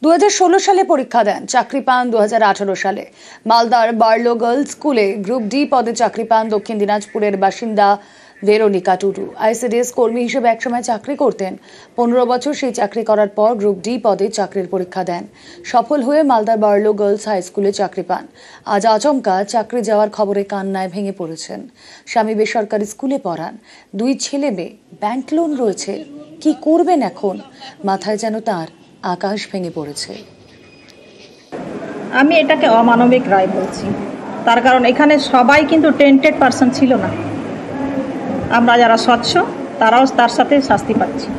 2016 সালে পরীক্ষা দেন, চাকরি পান 2018 সালে। মালদার বার্লো গার্লস স্কুলে গ্রুপ ডি পদে চাকরি পান দক্ষিণ দিনাজপুরের বাসিন্দা ভেরোনিকা টুডু। আইসিডিএস কর্মী হিসেবে একসময় চাকরি করতেন। 15 বছর সেই চাকরি করার পর গ্রুপ ডি পদে চাকরির পরীক্ষা দেন। সফল হয়ে মালদার বার্লো গার্লস হাই স্কুলে চাকরি পান। আজ আচমকা চাকরি যাওয়ার খবরে কান্নায় ভেঙে পড়েছেন। স্বামী বেসরকারি স্কুলে পড়ান, 2 ছেলে মেয়ে, ব্যাংক লোন রয়েছে। কি করবেন এখন? মাথায় যেন তার আকাশ ভেঙে পড়েছে। আমি এটাকে অমানবিক রায় বলছি, তার কারণ এখানে সবাই কিন্তু টেন্টেড পারসন ছিল না। আমরা যারা স্বচ্ছ তারাও তার সাথে শাস্তি পাচ্ছি।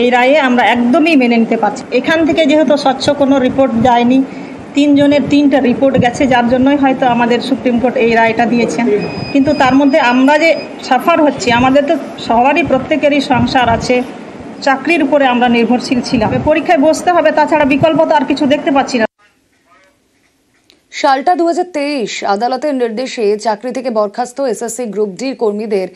এই রায়ে আমরা একদমই মেনে নিতে পারছি। এখান থেকে যেহেতু স্বচ্ছ কোনো রিপোর্ট যায়নি, 3 জনের 3টা রিপোর্ট গেছে, যার জন্যই হয়তো আমাদের সুপ্রিম কোর্ট এই রায়টা দিয়েছেন। কিন্তু তার মধ্যে আমরা যে সাফার হচ্ছি, আমাদের তো সবারই প্রত্যেকেরই সংসার আছে, চাকরির উপরে আমরা নির্ভরশীল ছিলাম। পরীক্ষায় বসতে হবে, তাছাড়া বিকল্প তো আর কিছু দেখতে পাচ্ছি না। সালটা 2023। আদালতের নির্দেশে চাকরি থেকে বরখাস্ত এসএসসি গ্রুপ ডি কর্মীদের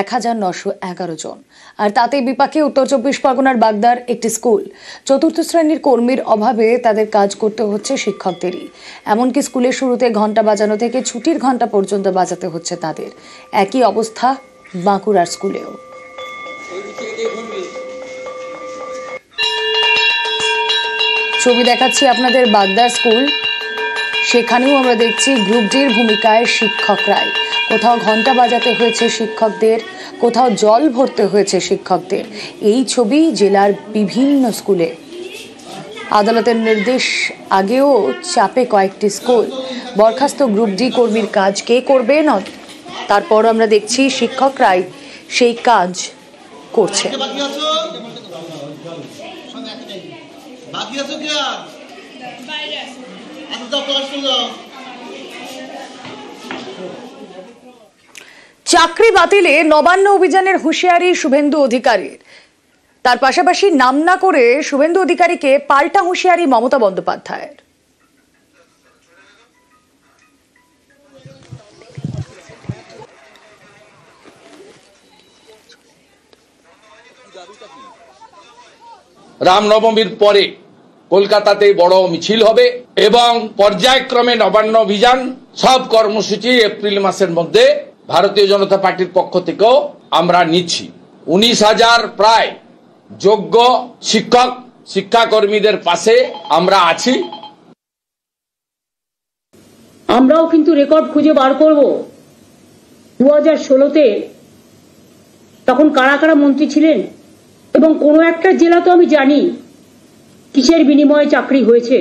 1911 জন। আর তাতে বিপাকে উত্তর 24 পরগনার বাগদার একটি স্কুল। 4র্থ শ্রেণীর কর্মীর অভাবে তাদের কাজ করতে হচ্ছে শিক্ষকদেরই। এমনকি স্কুলের শুরুতে ঘন্টা বাজানো থেকে ছুটির ঘন্টা পর্যন্ত বাজাতে হচ্ছে তাদের। একই অবস্থা বাঁকুড়ার স্কুলেও। ছবি দেখাচ্ছি আপনাদের বাগদার স্কুল। সেখানেও আমরা দেখছি গ্রুপ ডির ভূমিকায় শিক্ষকরাই। কোথাও ঘন্টা বাজাতে হয়েছে শিক্ষকদের, কোথাও জল ভরতে হয়েছে শিক্ষকদের। এই ছবি জেলার বিভিন্ন স্কুলে। আদালতের নির্দেশ আগেও চাপে কয়েকটি স্কুল। বরখাস্ত গ্রুপ ডি কর্মীর কাজ কে করবে? তারপর আমরা দেখছি শিক্ষকরাই সেই কাজ করছে। চাকরি বাতিলে নবান্ন অভিযানের হুঁশিয়ারি শুভেন্দু অধিকারীর। তার পাশাপাশি নাম না করে শুভেন্দু অধিকারীকে পাল্টা হুঁশিয়ারি মমতা বন্দ্যোপাধ্যায়ের। রামনবমীর পরে কলকাতাতে বড় মিছিল হবে এবং পর্যায়ক্রমে নবান্ন অভিযান সব কর্মসূচি এপ্রিল মাসের মধ্যে ভারতীয় জনতা পার্টির পক্ষ থেকেও আমরা নিচ্ছি। 19,000 প্রায় যোগ্য শিক্ষক শিক্ষাকর্মীদের পাশে আমরা আছি। আমরাও কিন্তু রেকর্ড খুঁজে বার করব 2016তে তখন কারা কারা মন্ত্রী ছিলেন এবং কোনো একটা জেলা তো আমি জানি কিসের বিনিময়ে চাকরি হয়েছে।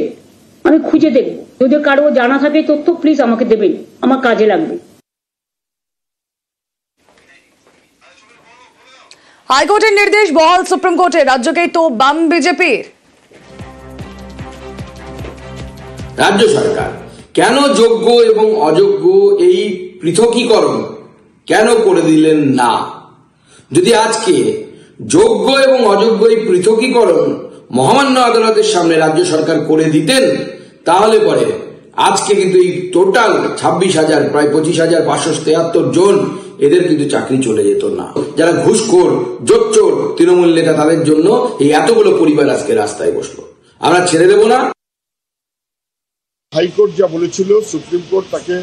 আমি খুঁজে দেখব, যদি কারো জানা থাকে তথ্য প্লিজ আমাকে দেবেন, আমার কাজে লাগবে। হাইকোর্টের নির্দেশ বহাল সুপ্রিম কোর্টে, রাজ্যকেই তো বাম বিজেপির। রাজ্য সরকার কেন যোগ্য এবং অযোগ্য এই পৃথকীকরণ কেন করে দিলেন না? যদি আজকে যোগ্য এবং অযোগ্য এই পৃথকীকরণ মহামান্য আদালতের সামনে রাজ্য সরকার করে দিতেন, তাহলে পরে আজকে কিন্তু এই টোটাল 26,000 প্রায় 25,573 জন এদের কিন্তু চাকরি চলে যেত না। যারা ঘুষখোর জোচ্চোর তৃণমূল নেতা, তাদের জন্য এই এতগুলো পরিবার আজকে রাস্তায় বসলো। আমরা ছেড়ে দেব না। হাইকোর্ট যা বলেছিল, সুপ্রিম কোর্ট তাকে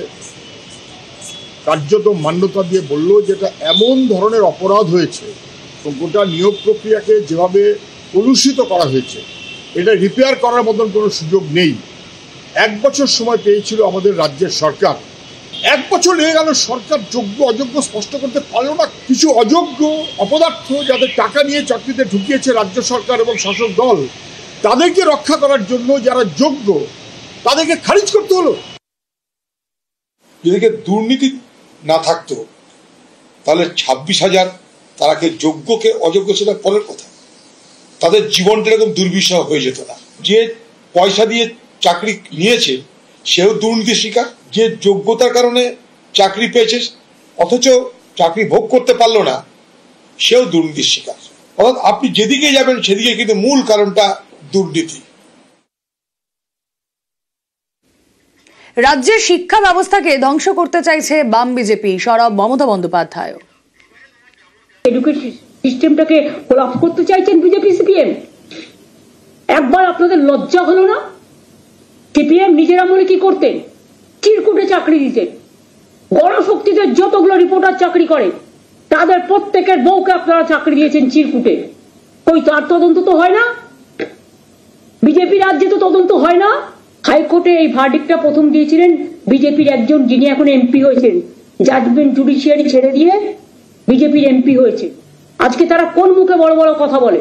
কার্যত মান্যতা দিয়ে বলল যে এটা এমন ধরনের অপরাধ হয়েছে, গোটা নিয়োগ প্রক্রিয়াকে যেভাবে কলুষিত করা হয়েছে, এটা রিপেয়ার করার মতন কোনো সুযোগ নেই। 1 বছর সময় পেয়েছিল আমাদের রাজ্যের সরকার। 1 বছর লেগে গেল, সরকার যোগ্য অযোগ্য স্পষ্ট করতে পারল না। কিছু অযোগ্য অপদার্থ যাদের টাকা নিয়ে চাকরিতে ঢুকিয়েছে রাজ্য সরকার এবং শাসক দল, তাদেরকে রক্ষা করার জন্য যারা যোগ্য তাদেরকে খারিজ করতে হলো। যদি দুর্নীতি না থাকতো তাহলে 26,000 তারাকে যোগ্যকে অযোগ্য সেটা পরের কথা, তাদের জীবনটা এরকম দুর্বিষহ হয়ে যেত না। যে পয়সা দিয়ে চাকরি নিয়েছে সেও দুর্নীতির শিকার, যে যোগ্যতার কারণে চাকরি পেয়েছে অথচ চাকরি ভোগ করতে পারলো না সেও দুর্নীতির শিকার। অর্থাৎ আপনি যেদিকে যাবেন সেদিকে কিন্তু মূল কারণটা দুর্নীতি। রাজ্যের শিক্ষা ব্যবস্থাকে ধ্বংস করতে চাইছে বাম বিজেপি, সরব মমতা বন্দ্যোপাধ্যায়। এডুকেশন সিস্টেমটাকে কোলাপস করতে চাইছেন বিজেপি সিপিএম। একবার আপনাদের লজ্জা হলো না? সিপিএম নিজের আমলে কি করতেন? চিরকুটে চাকরি দিতেন। গণশক্তিতে যতগুলো রিপোর্টার চাকরি করে তাদের প্রত্যেকের বউকে আপনারা চাকরি দিয়েছেন চিরকুটে। ওই তার তদন্ত তো হয় না? বিজেপি রাজ্যে তো তদন্ত হয় না? হাইকোর্টে এই ভার্ডিক্টটা প্রথম দিয়েছিলেন বিজেপির একজন, যিনি এখন এমপি হয়েছেন, জাজমেন্ট জুডিশিয়ারি ছেড়ে দিয়ে বিজেপির এমপি হয়েছে। আজকে তারা কোন মুখে বড় বড় কথা বলে?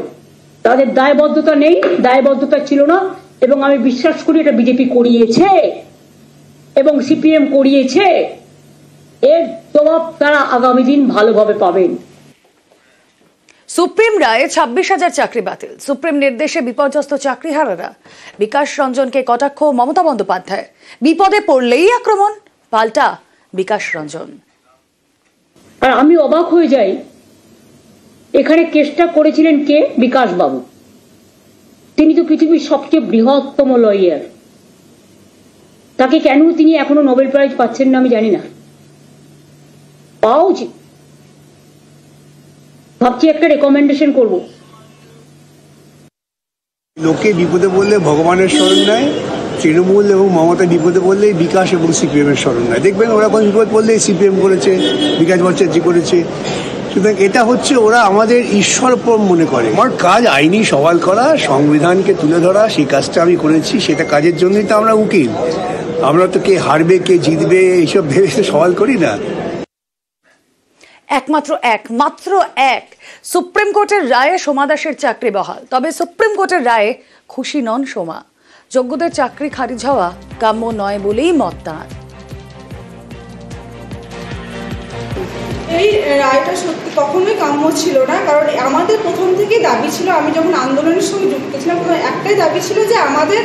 তাদের দায়বদ্ধতা নেই, দায়বদ্ধতা ছিল না, এবং আমি বিশ্বাস করি এটা বিজেপি করিয়েছে এবং সিপিএম করিয়েছে। এর জবাব তারা আগামী দিন ভালোভাবে পাবেন। সুপ্রিম রায়ে 26,000 চাকরি বাতিল। সুপ্রিম নির্দেশে বিপর্যস্ত চাকরিহারারা। বিকাশ রঞ্জনকে কটাক্ষ মমতা বন্দ্যোপাধ্যায়। বিপদে পড়লেই আক্রমণ, পাল্টা বিকাশ রঞ্জন। আর আমি অবাক হয়ে যাই, এখানে কেসটা করেছিলেন কে? বিকাশ বাবু। তিনি তো পৃথিবীর সবচেয়ে বৃহত্তম লয়ার। তাকে কেন তিনি এখনো নোবেল প্রাইজ পাচ্ছেন না আমি জানি না। পাওয়া উচিত। ভাবছি একটা রেকমেন্ডেশন করব। লোকে বিপদে বললে ভগবানের শরণ নেয়, তৃণমূল এবং মমতা বিপদে বললেই বিকাশ এবং সিপিএম এর শরণ নেয়। দেখবেন ওরা কোনো বিপদ বললেই সিপিএম করেছে, বিকাশ ভট্টাচার্য করেছে। সুতরাং এটা হচ্ছে ওরা আমাদের ঈশ্বরপরম মনে করে। আমার কাজ আইনি সওয়াল করা, সংবিধানকে তুলে ধরা, সেই কাজটা আমি করেছি। সেটা কাজের জন্যই তো আমরা উকিল। আমরা তো কে হারবে কে জিতবে এইসব ভেবে সওয়াল করি না। একমাত্র এক সুপ্রিম কোর্টের রায়ে সোমা দাসের চাকরি বহাল। তবে সুপ্রিম কোর্টের রায়ে খুশি নন সোমা। যোগ্যদের চাকরি খারিজ হওয়া কাম্য নয় বলেই মত তাঁর। এই রায়টা সত্যি কখনোই কাম্য ছিল না, কারণ আমাদের প্রথম থেকেই দাবি ছিল, আমি যখন আন্দোলনের সঙ্গে যুক্ত ছিলাম তখন একটাই দাবি ছিল যে আমাদের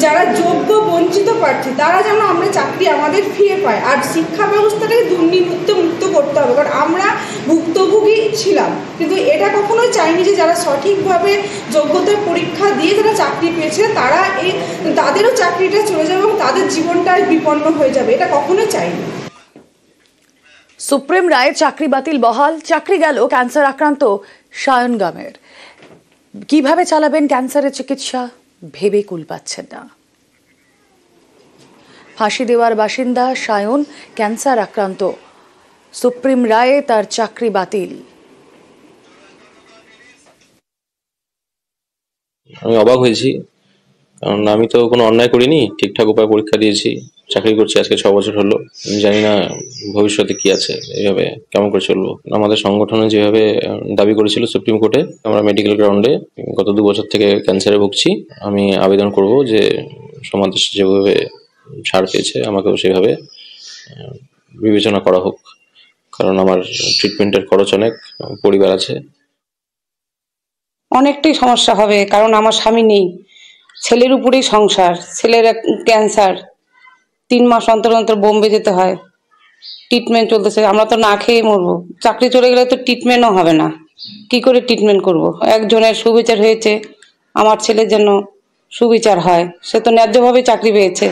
যারা যোগ্য বঞ্চিত প্রার্থী তারা যেন আমরা চাকরি আমাদের ফিরে পাই, আর শিক্ষা ব্যবস্থাটাকে দুর্নীতিমুক্ত করতে হবে, কারণ আমরা ভুক্তভোগী ছিলাম। কিন্তু এটা কখনোই চাইনি যে যারা সঠিকভাবে যোগ্যতার পরীক্ষা দিয়ে যারা চাকরি পেয়েছে তারা তাদেরও চাকরিটা চলে যাবে এবং তাদের জীবনটা বিপন্ন হয়ে যাবে, এটা কখনোই চাইনি। সুপ্রিম রায়ে চাকরি বাতিল বহাল। চাকরি গেল ক্যান্সার আক্রান্ত সায়ন গামের। কিভাবে চালাবেন ক্যান্সারের চিকিৎসা ভেবে কুল পাচ্ছেন না। ফাঁসি দেওয়ার বাসিন্দা সায়ন ক্যান্সার আক্রান্ত। সুপ্রিম রায়ে তার চাকরি বাতিল। আমি অবাক হয়েছি, কারণ আমি তো কোনো অন্যায় করিনি, ঠিকঠাক উপায়ে পরীক্ষা দিয়েছি, চাকরি করছি আজকে 6 বছর হলো। আমি জানি না ভবিষ্যতে কি আছে, এইভাবে কেমন করে চলবো। আমাদের সংগঠনে যেভাবে দাবি করেছিল সুপ্রিম কোর্টে, আমরা মেডিকেল গ্রাউন্ডে গত 2 বছর থেকে ক্যান্সারে ভুগছি। আমি আবেদন করব যে সমাজ যেভাবে ছাড় পেয়েছে আমাকেও সেভাবে বিবেচনা করা হোক, কারণ আমার ট্রিটমেন্টের খরচ অনেক, পরিবার আছে। অনেকটাই সমস্যা হবে, কারণ আমার স্বামী নেই, ছেলের উপরেই সংসার। ছেলের ক্যান্সার, 3 মাস অন্তর অন্তর বোম্বে যেতে হয়, ট্রিটমেন্ট চলতেছে। আমরা তো না খেয়ে মরবো। চাকরি চলে গেলে তো ট্রিটমেন্টও হবে না, কি করে ট্রিটমেন্ট করব? একজনের সুবিচার হয়েছে, আমার ছেলের জন্য সুবিচার হয়। সে তো ন্যায্যভাবে চাকরি পেয়েছে।